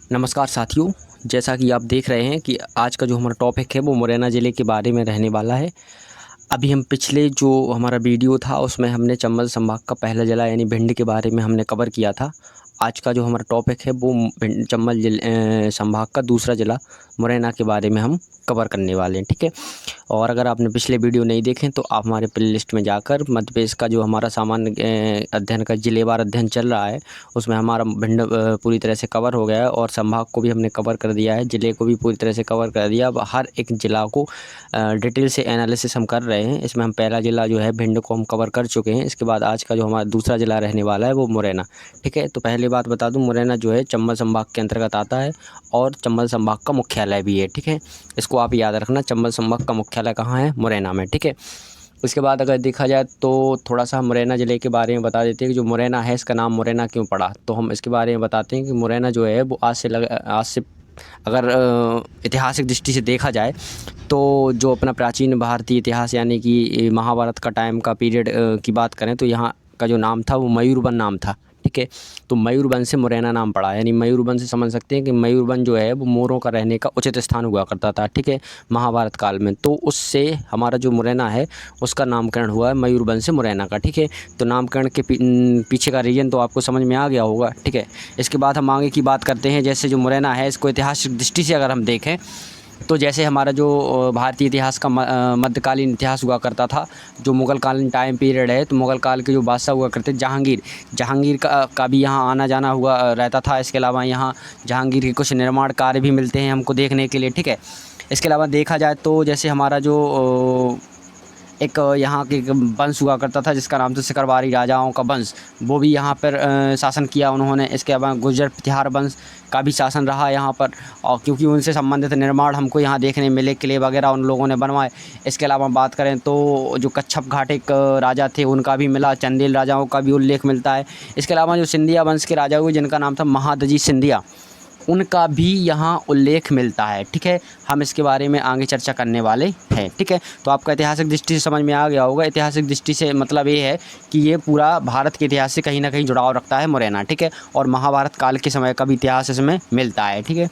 नमस्कार साथियों। जैसा कि आप देख रहे हैं कि आज का जो हमारा टॉपिक है वो मुरैना ज़िले के बारे में रहने वाला है। अभी हम पिछले जो हमारा वीडियो था उसमें हमने चंबल संभाग का पहला ज़िला यानी भिंड के बारे में हमने कवर किया था। आज का जो हमारा टॉपिक है वो चंबल संभाग का दूसरा ज़िला मुरैना के बारे में हम कवर करने वाले हैं, ठीक है। और अगर आपने पिछले वीडियो नहीं देखें तो आप हमारे प्लेलिस्ट में जाकर मध्य प्रदेश का जो हमारा सामान्य अध्ययन का जिलेवार अध्ययन चल रहा है उसमें हमारा भिंड पूरी तरह से कवर हो गया है और संभाग को भी हमने कवर कर दिया है, ज़िले को भी पूरी तरह से कवर कर दिया। अब हर एक ज़िला को डिटेल से एनालिसिस हम कर रहे हैं। इसमें हम पहला ज़िला जो है भिंड को हम कवर कर चुके हैं। इसके बाद आज का जो हमारा दूसरा ज़िला रहने वाला है वो मुरैना, ठीक है। तो पहली बात बता दूं, मुरैना जो है चंबल संभाग के अंतर्गत आता है और चंबल संभाग का मुख्यालय भी है, ठीक है। इसको आप याद रखना, चंबल संभाग का मुख्यालय कहाँ है? मुरैना में, ठीक है। उसके बाद अगर देखा जाए तो थोड़ा सा मुरैना ज़िले के बारे में बता देते हैं कि जो मुरैना है इसका नाम मुरैना क्यों पड़ा। तो हम इसके बारे में बताते हैं कि मुरैना जो है वो आज से अगर ऐतिहासिक दृष्टि से देखा जाए तो जो अपना प्राचीन भारतीय इतिहास यानी कि महाभारत का टाइम का पीरियड की बात करें तो यहाँ का जो नाम था वो मयूरवन नाम था, ठीक है। तो मयूरवन से मुरैना नाम पड़ा, यानी मयूरवन से समझ सकते हैं कि मयूरवन जो है वो मोरों का रहने का उचित स्थान हुआ करता था, ठीक है, महाभारत काल में। तो उससे हमारा जो मुरैना है उसका नामकरण हुआ है मयूरवन से मुरैना का, ठीक है। तो नामकरण के पीछे का रीजन तो आपको समझ में आ गया होगा, ठीक है। इसके बाद हम आगे की बात करते हैं। जैसे जो मुरैना है इसको ऐतिहासिक दृष्टि से अगर हम देखें तो जैसे हमारा जो भारतीय इतिहास का मध्यकालीन इतिहास हुआ करता था, जो मुग़ल कालीन टाइम पीरियड है, तो मुग़ल काल के जो बादशाह हुआ करते जहांगीर का भी यहाँ आना जाना हुआ रहता था। इसके अलावा यहाँ जहांगीर के कुछ निर्माण कार्य भी मिलते हैं हमको देखने के लिए, ठीक है। इसके अलावा देखा जाए तो जैसे हमारा जो एक यहाँ के वंश हुआ करता था जिसका नाम था सिकरवारी राजाओं का वंश, वो भी यहाँ पर शासन किया उन्होंने। इसके अलावा गुर्जर प्रतिहार वंश का भी शासन रहा यहाँ पर, और क्योंकि उनसे संबंधित निर्माण हमको यहाँ देखने मिले, किले वगैरह उन लोगों ने बनवाए। इसके अलावा बात करें तो जो कच्छप घाट एक राजा थे उनका भी मिला, चंदेल राजाओं का भी उल्लेख मिलता है। इसके अलावा जो सिंधिया वंश के राजा हुए जिनका नाम था महादजी सिंधिया, उनका भी यहाँ उल्लेख मिलता है, ठीक है। हम इसके बारे में आगे चर्चा करने वाले हैं, ठीक है। तो आपका ऐतिहासिक दृष्टि से समझ में आ गया होगा। ऐतिहासिक दृष्टि से मतलब ये है कि ये पूरा भारत के इतिहास से कहीं ना कहीं जुड़ाव रखता है मुरैना, ठीक है। और महाभारत काल के समय का भी इतिहास इसमें मिलता है, ठीक है।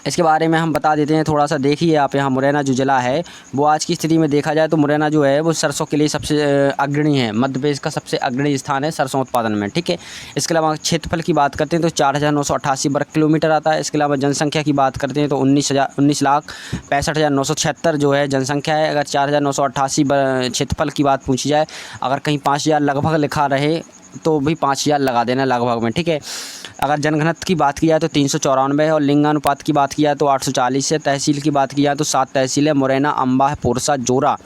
इसके बारे में हम बता देते हैं थोड़ा सा। देखिए आप यहाँ मुरैना जो ज़िला है वो आज की स्थिति में देखा जाए तो मुरैना जो है वो सरसों के लिए सबसे अग्रणी है, मध्य प्रदेश का सबसे अग्रणी स्थान है सरसों उत्पादन में, ठीक है। इसके अलावा क्षेत्रफल की बात करते हैं तो 4,988 वर्ग किलोमीटर आता है। इसके अलावा जनसंख्या की बात करते हैं तो 19,65,976 जो है जनसंख्या है। अगर 4,988 क्षेत्रफल की बात पूछी जाए, अगर कहीं 5,000 लगभग लिखा रहे तो भी 5,000 लगा देना लगभग में, ठीक है। अगर जनघनत्व की बात की जाए तो 394 है और लिंगानुपात की बात की जाए तो 840 है। तहसील की बात की जाए तो 7 तहसील है, मुरैना, अम्बा, पोरसा, जोरा,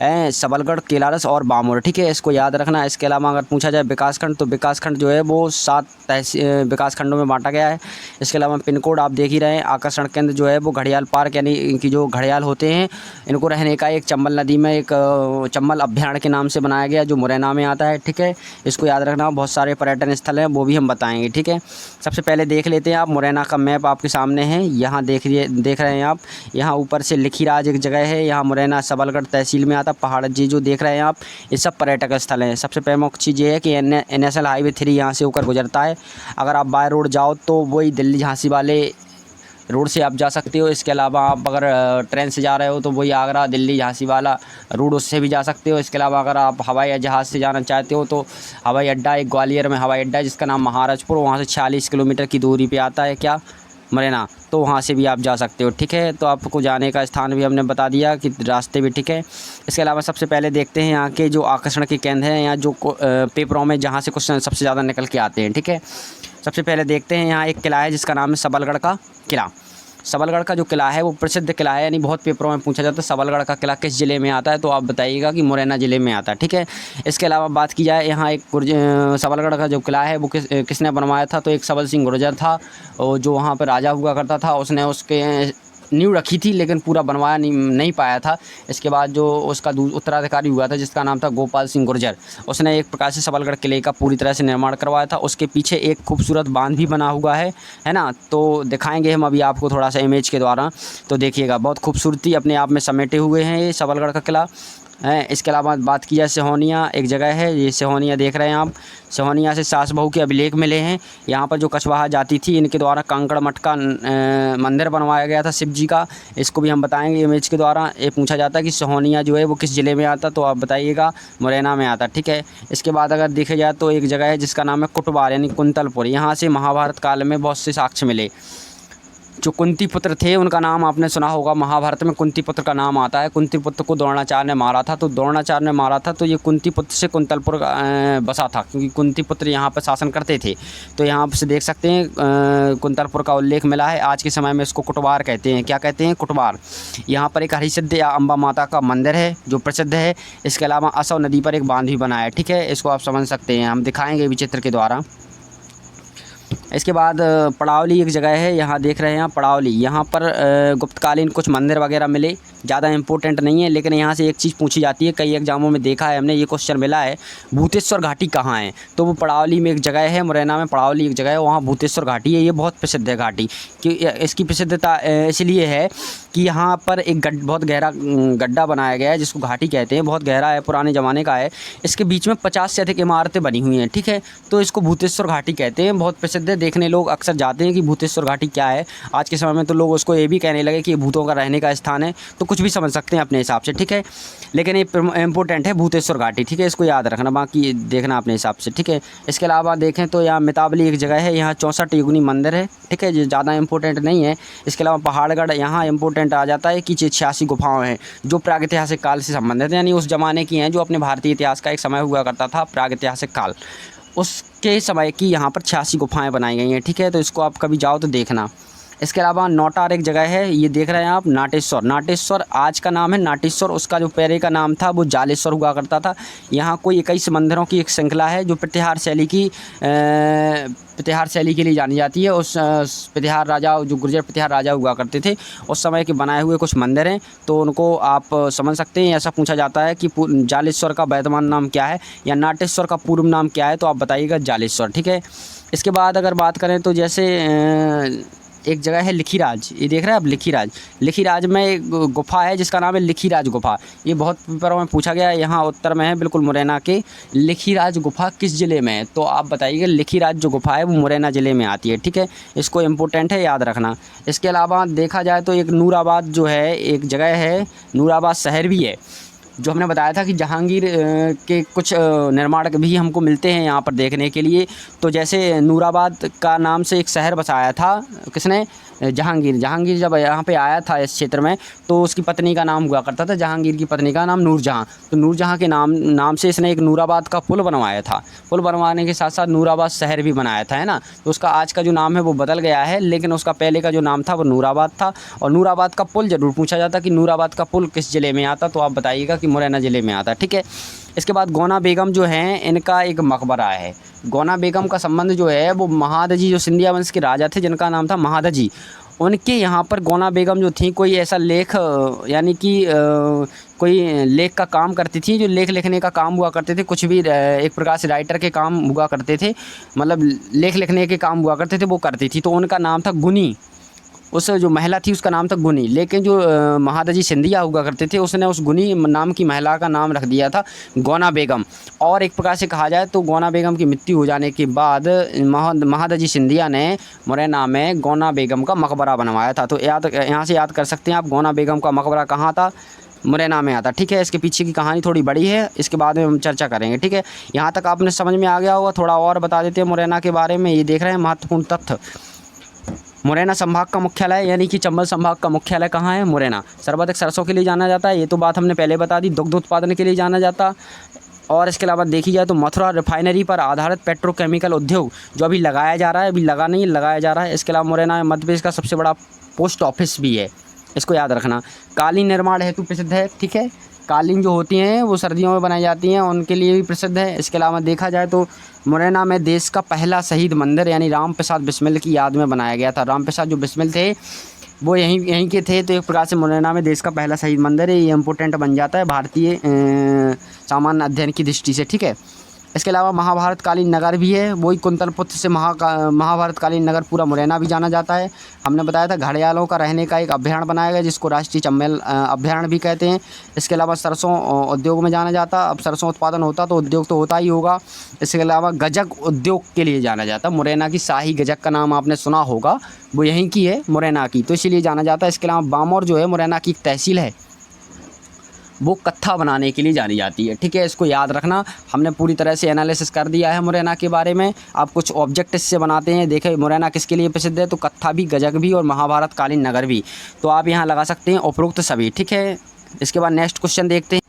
सबलगढ़, केलारस और बामोर, ठीक है। इसको याद रखना। इसके अलावा अगर पूछा जाए विकासखंड तो विकासखंड जो है वो 7 विकासखंडों में बांटा गया है। इसके अलावा पिन कोड आप देख ही रहे हैं। आकर्षण केंद्र जो है वो घड़ियाल पार्क यानी इनकी जो घड़ियाल होते हैं इनको रहने का एक चंबल नदी में एक चंबल अभ्यारण्य के नाम से बनाया गया जो मुरैना में आता है, ठीक है। इसको याद रखना। बहुत सारे पर्यटन स्थल हैं वो भी हम बताएँगे, ठीक है। सबसे पहले देख लेते हैं आप मुरैना का मैप आपके सामने है, यहाँ देख रहे हैं आप। यहाँ ऊपर से लिखीराज एक जगह है, यहाँ मुरैना सबलगढ़ तहसील में आता। पहाड़ जी जो देख रहे हैं आप ये सब पर्यटक स्थल हैं। सबसे प्रमुख चीज़ ये है कि नेशनल हाईवे 3 यहाँ से होकर गुजरता है। अगर आप बाय रोड जाओ तो वही दिल्ली झांसी वाले रोड से आप जा सकते हो। इसके अलावा आप अगर ट्रेन से जा रहे हो तो वही आगरा दिल्ली झांसी वाला रूट उससे भी जा सकते हो। इसके अलावा अगर आप हवाई जहाज़ से जाना चाहते हो तो हवाई अड्डा एक ग्वालियर में हवाई अड्डा है जिसका नाम महाराजपुर, वहाँ से 46 किलोमीटर की दूरी पर आता है क्या मुरैना, तो वहाँ से भी आप जा सकते हो, ठीक है। तो आपको जाने का स्थान भी हमने बता दिया कि रास्ते भी, ठीक है। इसके अलावा सबसे पहले देखते हैं यहाँ के जो आकर्षण के केंद्र हैं, यहाँ जो पेपरों में जहाँ से क्वेश्चन सबसे ज़्यादा निकल के आते हैं, ठीक है। सबसे पहले देखते हैं यहाँ एक किला है जिसका नाम है सबलगढ़ का किला। सबलगढ़ का जो किला है वो प्रसिद्ध किला है, यानी बहुत पेपरों में पूछा जाता है सबलगढ़ का किला किस ज़िले में आता है, तो आप बताइएगा कि मुरैना ज़िले में आता है, ठीक है। इसके अलावा बात की जाए यहाँ एक सबलगढ़ का जो किला है वो किसने बनवाया था, तो एक सबल सिंह गुर्जर था और जो वहाँ पर राजा हुआ करता था, उसने उसके नींव रखी थी लेकिन पूरा बनवाया नहीं पाया था। इसके बाद जो उसका उत्तराधिकारी हुआ था जिसका नाम था गोपाल सिंह गुर्जर, उसने एक प्रकार से सबलगढ़ किले का पूरी तरह से निर्माण करवाया था। उसके पीछे एक खूबसूरत बांध भी बना हुआ है ना, तो दिखाएंगे हम अभी आपको थोड़ा सा इमेज के द्वारा। तो देखिएगा बहुत खूबसूरती अपने आप में समेटे हुए हैं ये सबलगढ़ का किला। हैं। इसके अलावा बात की जाए सिहोनिया एक जगह है, ये सिहोनिया देख रहे हैं आप। सिहोनिया से सास बहू के अभिलेख मिले हैं। यहाँ पर जो कछवाहा जाति थी इनके द्वारा कांकड़ मठ का मंदिर बनवाया गया था शिव जी का। इसको भी हम बताएंगे इमेज के द्वारा। ये पूछा जाता है कि सिहोनिया जो है वो किस ज़िले में आता, तो आप बताइएगा मुरैना में आता। ठीक है। इसके बाद अगर देखा जाए तो एक जगह है जिसका नाम है कुटवार यानी कुंतलपुर। यहाँ से महाभारत काल में बहुत से साक्ष्य मिले। जो कुंती पुत्र थे उनका नाम आपने सुना होगा, महाभारत में कुंती पुत्र का नाम आता है। कुंती पुत्र को द्रोणाचार्य ने मारा था, तो द्रोणाचार्य ने मारा था तो ये कुंती पुत्र से कुंतलपुर बसा था, क्योंकि कुंती पुत्र यहाँ पर शासन करते थे। तो यहाँ से देख सकते हैं कुंतलपुर का उल्लेख मिला है। आज के समय में इसको कुटवार कहते हैं। क्या कहते हैं? कुटवार। यहाँ पर एक हरिसिद्ध या अम्बा माता का मंदिर है जो प्रसिद्ध है। इसके अलावा असव नदी पर एक बांध भी बना है। ठीक है, इसको आप समझ सकते हैं, हम दिखाएँगे भी चित्र के द्वारा। इसके बाद पड़ावली एक जगह है, यहाँ देख रहे हैं आप पड़ावली। यहाँ पर गुप्तकालीन कुछ मंदिर वगैरह मिले, ज़्यादा इंपॉर्टेंट नहीं है, लेकिन यहाँ से एक चीज़ पूछी जाती है, कई एग्जामों में देखा है हमने, ये क्वेश्चन मिला है, भूतेश्वर घाटी कहाँ है? तो वो पड़ावली में एक जगह है, मुरैना में पड़ावली एक जगह है, वहाँ भूतेश्वर घाटी है। ये बहुत प्रसिद्ध है घाटी। कि इसकी प्रसिद्धता इसलिए है कि यहाँ पर एक बहुत गहरा गड्ढा बनाया गया है जिसको घाटी कहते हैं। बहुत गहरा है, पुराने ज़माने का है। इसके बीच में 50 से अधिक इमारतें बनी हुई हैं। ठीक है, तो इसको भूतेश्वर घाटी कहते हैं। बहुत प्रसिद्ध है, देखने लोग अक्सर जाते हैं कि भूतेश्वर घाटी क्या है। आज के समय में तो लोग उसको ये भी कहने लगे कि ये भूतों का रहने का स्थान है, तो कुछ भी समझ सकते हैं अपने हिसाब से। ठीक है, लेकिन ये इंपॉर्टेंट है भूतेश्वर घाटी। ठीक है, इसको याद रखना, बाकी देखना अपने हिसाब से। ठीक है, इसके अलावा देखें तो यहाँ मितावली एक जगह है, यहाँ 64 युगनी मंदिर है। ठीक है, जो ज़्यादा इंपॉर्टेंट नहीं है। इसके अलावा पहाड़गढ़ यहाँ इंपॉर्टेंट आ जाता है कि 86 गुफाएँ हैं जो प्रागैतिहासिक काल से संबंधित हैं, यानी उस ज़माने की हैं जो अपने भारतीय इतिहास का एक समय हुआ करता था, प्रागैतिहासिक काल, उसके समय की यहाँ पर 86 गुफाएँ बनाई गई हैं। ठीक है, तो इसको आप कभी जाओ तो देखना। इसके अलावा नौटार एक जगह है, ये देख रहे हैं आप नाटेश्वर। नाटेश्वर आज का नाम है नाटेश्वर, उसका जो पहले का नाम था वो जालेश्वर हुआ करता था। यहाँ कोई 21 मंदिरों की एक श्रृंखला है जो प्रतिहार शैली के लिए जानी जाती है। उस प्रतिहार राजा, जो गुर्जर प्रतिहार राजा हुआ करते थे, उस समय के बनाए हुए कुछ मंदिर हैं, तो उनको आप समझ सकते हैं। ऐसा पूछा जाता है कि जालेश्वर का वर्तमान नाम क्या है या नाटेश्वर का पूर्व नाम क्या है, तो आप बताइएगा जालेश्वर। ठीक है, इसके बाद अगर बात करें तो जैसे एक जगह है लिखीराज, ये देख रहे हैं आप लिखीराज। लिखीराज में एक गुफा है जिसका नाम है लिखीराज गुफा। ये बहुत पेपरों में पूछा गया है, यहाँ उत्तर में है बिल्कुल मुरैना के। लिखीराज गुफा किस ज़िले में है, तो आप बताइएगा। लिखीराज जो गुफा है वो मुरैना ज़िले में आती है। ठीक है, इसको इम्पोर्टेंट है, याद रखना। इसके अलावा देखा जाए तो एक नूराबाद जो है एक जगह है, नूराबाद शहर भी है, जो हमने बताया था कि जहांगीर के कुछ निर्माण भी हमको मिलते हैं यहाँ पर देखने के लिए। तो जैसे नूराबाद का नाम से एक शहर बसाया था किसने? जहांगीर। जहांगीर जब यहाँ पे आया था इस क्षेत्र में, तो उसकी पत्नी का नाम हुआ करता था, जहांगीर की पत्नी का नाम नूरजहाँ। तो नूरजहाँ के नाम से इसने एक नूराबाद का पुल बनवाया था। पुल बनवाने के साथ साथ नूराबाद शहर भी बनाया था, है ना। तो उसका आज का जो नाम है वो बदल गया है, लेकिन उसका पहले का जो नाम था वो नूराबाद था। और नूराबाद का पुल ज़रूर पूछा जाता कि नूराबाद का पुल किस ज़िले में आता, तो आप बताइएगा कि मुरैना ज़िले में आता। ठीक है, इसके बाद गौना बेगम जो हैं, इनका एक मकबरा है। गौना बेगम का संबंध जो है वो महादजी, जो सिंधिया वंश के राजा थे जिनका नाम था महादजी, उनके यहाँ पर गौना बेगम जो थी कोई ऐसा लेख, यानी कि कोई लेख का काम करती थी, जो लेख लिखने का काम हुआ करते थे, कुछ भी एक प्रकार से राइटर के काम हुआ करते थे, मतलब लेख लिखने के काम हुआ करते थे, वो करती थी। तो उनका नाम था गुनी। उस जो महिला थी उसका नाम था गुनी, लेकिन जो महादजी सिंधिया हुआ करते थे उसने उस गुनी नाम की महिला का नाम रख दिया था गौना बेगम। और एक प्रकार से कहा जाए तो गौना बेगम की मृत्यु हो जाने के बाद महादजी सिंधिया ने मुरैना में गौना बेगम का मकबरा बनवाया था। तो यहाँ से याद कर सकते हैं आप, गौना बेगम का मकबरा कहाँ था? मुरैना में आता। ठीक है, इसके पीछे की कहानी थोड़ी बड़ी है, इसके बाद में हम चर्चा करेंगे। ठीक है, यहाँ तक आपने समझ में आ गया होगा। थोड़ा और बता देते हैं मुरैना के बारे में। ये देख रहे हैं महत्वपूर्ण तथ्य। मुरैना संभाग का मुख्यालय यानी कि चंबल संभाग का मुख्यालय कहाँ है? मुरैना। सर्वाधिक सरसों के लिए जाना जाता है, ये तो बात हमने पहले बता दी। दुग्ध उत्पादन के लिए जाना जाता। और इसके अलावा देखी जाए तो मथुरा रिफाइनरी पर आधारित पेट्रोकेमिकल उद्योग जो अभी लगाया जा रहा है, अभी लगा नहीं, लगाया जा रहा है। इसके अलावा मुरैना में मध्य प्रदेश का सबसे बड़ा पोस्ट ऑफिस भी है, इसको याद रखना। कालीन निर्माण हेतु प्रसिद्ध है। ठीक है, कालीन जो होती हैं वो सर्दियों में बनाई जाती हैं, उनके लिए भी प्रसिद्ध है। इसके अलावा देखा जाए तो मुरैना में देश का पहला शहीद मंदिर यानी राम प्रसाद बिस्मिल की याद में बनाया गया था। राम प्रसाद जो बिस्मिल थे वो यहीं के थे, तो एक प्रकार से मुरैना में देश का पहला शहीद मंदिर है। ये इंपॉर्टेंट बन जाता है भारतीय सामान्य अध्ययन की दृष्टि से। ठीक है, इसके अलावा महाभारतकालीन नगर भी है, वही कुंतलपुत्र से महाभारतकालीन नगर पूरा मुरैना भी जाना जाता है। हमने बताया था घड़ियालों का रहने का एक अभ्यारण्य बनाया गया जिसको राष्ट्रीय चंबल अभ्यारण्य भी कहते हैं। इसके अलावा सरसों उद्योग में जाना जाता, अब सरसों उत्पादन होता तो उद्योग तो होता ही होगा। इसके अलावा गजक उद्योग के लिए जाना जाता, मुरैना की शाही गजक का नाम आपने सुना होगा, वो यहीं की है मुरैना की, तो इसीलिए जाना जाता है। इसके अलावा बामौर जो है मुरैना की एक तहसील है, वो कत्था बनाने के लिए जानी जाती है। ठीक है, इसको याद रखना। हमने पूरी तरह से एनालिसिस कर दिया है मुरैना के बारे में। आप कुछ ऑब्जेक्ट इससे बनाते हैं, देखें मुरैना किसके लिए प्रसिद्ध है, तो कत्था भी, गजक भी और महाभारतकालीन नगर भी, तो आप यहाँ लगा सकते हैं उपरोक्त सभी। ठीक है, इसके बाद नेक्स्ट क्वेश्चन देखते हैं।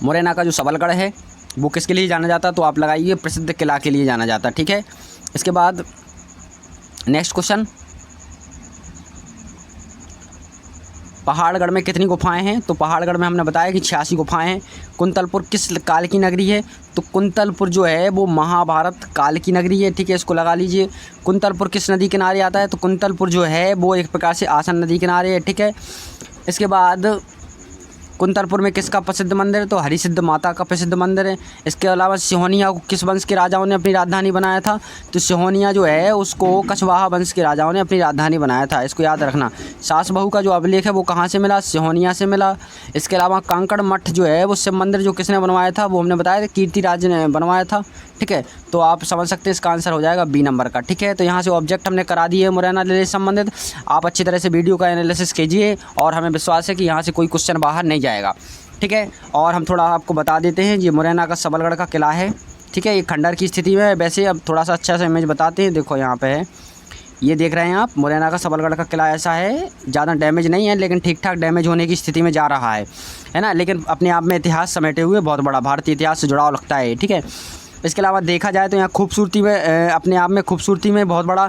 मुरैना का जो सबलगढ़ है वो किसके लिए जाना जाता, तो आप लगाइए प्रसिद्ध किला के लिए जाना जाता। ठीक है, इसके बाद नेक्स्ट क्वेश्चन, पहाड़गढ़ में कितनी गुफाएं हैं, तो पहाड़गढ़ में हमने बताया कि 86 गुफाएं हैं। कुंतलपुर किस काल की नगरी है, तो कुंतलपुर जो है वो महाभारत काल की नगरी है। ठीक है, इसको लगा लीजिए। कुंतलपुर किस नदी किनारे आता है, तो कुंतलपुर जो है वो एक प्रकार से आसन नदी किनारे है। ठीक है, इसके बाद कुंतलपुर में किसका प्रसिद्ध मंदिर है, तो हरिसिद्ध माता का प्रसिद्ध मंदिर है। इसके अलावा सिहोनिया को किस वंश के राजाओं ने अपनी राजधानी बनाया था, तो सिहोनिया जो है उसको कछवाहा वंश के राजाओं ने अपनी राजधानी बनाया था, इसको याद रखना। सास बहू का जो अभिलेख है वो कहाँ से मिला, सिहोनिया से मिला। इसके अलावा कांकड़ मठ जो है वो शिव मंदिर जो किसने बनवाया था, वो हमने बताया था कीर्तिराज ने बनवाया था। ठीक है, तो आप समझ सकते हैं इसका आंसर हो जाएगा बी नंबर का। ठीक है, तो यहाँ से ऑब्जेक्ट हमने करा दिए मुरैना जिले से संबंधित। आप अच्छी तरह से वीडियो का एनालिसिस कीजिए और हमें विश्वास है कि यहाँ से कोई क्वेश्चन बाहर नहीं जाएगा। ठीक है, और हम थोड़ा आपको बता देते हैं, ये मुरैना का सबलगढ़ का किला है। ठीक है, ये खंडर की स्थिति में है। वैसे अब थोड़ा सा अच्छा सा इमेज बताते हैं, देखो यहाँ पे है, ये देख रहे हैं आप, मुरैना का सबलगढ़ का किला ऐसा है, ज़्यादा डैमेज नहीं है लेकिन ठीक ठाक डैमेज होने की स्थिति में जा रहा है ना, लेकिन अपने आप में इतिहास समेटे हुए बहुत बड़ा भारतीय इतिहास से जुड़ाव लगता है। ठीक है, इसके अलावा देखा जाए तो यहाँ खूबसूरती में अपने आप में खूबसूरती में बहुत बड़ा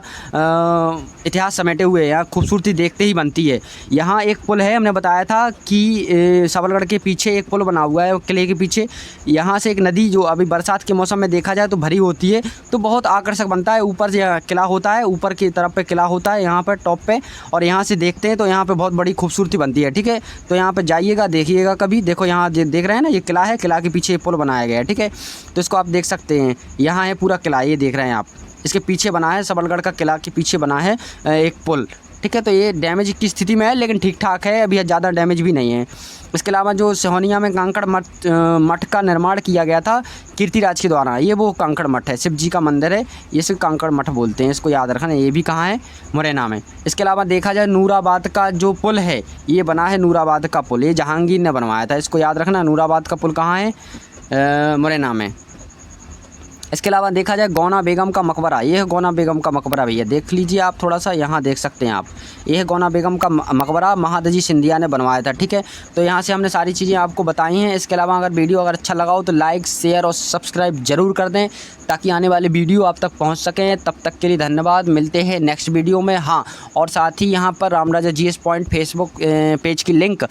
इतिहास समेटे हुए हैं। यहाँ खूबसूरती देखते ही बनती है। यहाँ एक पुल है, हमने बताया था कि सबलगढ़ के पीछे एक पुल बना हुआ है किले के पीछे। यहाँ से एक नदी जो अभी बरसात के मौसम में देखा जाए तो भरी होती है, तो बहुत आकर्षक बनता है। ऊपर से किला होता है, ऊपर की तरफ पे किला होता है यहाँ पर टॉप पे, और यहाँ से देखते हैं तो यहाँ पे बहुत बड़ी खूबसूरती बनती है। ठीक है, तो यहाँ पे जाइएगा, देखिएगा कभी। देखो यहाँ देख रहे हैं ना, ये किला है, किला के पीछे पुल बनाया गया है। ठीक है, तो इसको आप देख सकते हैं, यहाँ है पूरा किला, ये देख रहे हैं आप, इसके पीछे बना है, सबलगढ़ का किला के पीछे बना है एक पुल। ठीक है, तो ये डैमेज की स्थिति में है लेकिन ठीक ठाक है, अभी ज़्यादा डैमेज भी नहीं है। इसके अलावा जो सिहोनिया में कांकड़ मठ का निर्माण किया गया था कीर्तिराज के द्वारा, ये वो कांकड़ मठ है, शिव जी का मंदिर है, ये सिर्फ कांकड़ मठ बोलते हैं, इसको याद रखना। ये भी कहाँ है, मुरैना में। इसके अलावा देखा जाए नूराबाद का जो पुल है, ये बना है नूराबाद का पुल, ये जहांगीर ने बनवाया था, इसको याद रखना। नूराबाद का पुल कहाँ है, मुरैना में। इसके अलावा देखा जाए गौना बेगम का मकबरा, ये है गौना बेगम का मकबरा, भैया देख लीजिए आप थोड़ा सा, यहाँ देख सकते हैं आप, ये है गौना बेगम का मकबरा, महादजी सिंधिया ने बनवाया था। ठीक है, तो यहाँ से हमने सारी चीज़ें आपको बताई हैं। इसके अलावा अगर वीडियो अगर अच्छा लगा हो तो लाइक, शेयर और सब्सक्राइब जरूर कर दें ताकि आने वाले वीडियो आप तक पहुँच सकें। तब तक के लिए धन्यवाद, मिलते हैं नेक्स्ट वीडियो में। हाँ, और साथ ही यहाँ पर Ramraja GS point Facebook page की लिंक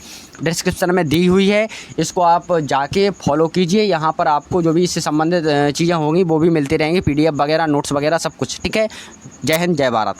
डिस्क्रिप्शन में दी हुई है, इसको आप जाके फॉलो कीजिए। यहाँ पर आपको जो भी इससे संबंधित चीज़ें होंगी वो भी मिलती रहेंगी, PDF वगैरह, नोट्स वगैरह सब कुछ। ठीक है, जय हिंद, जय भारत।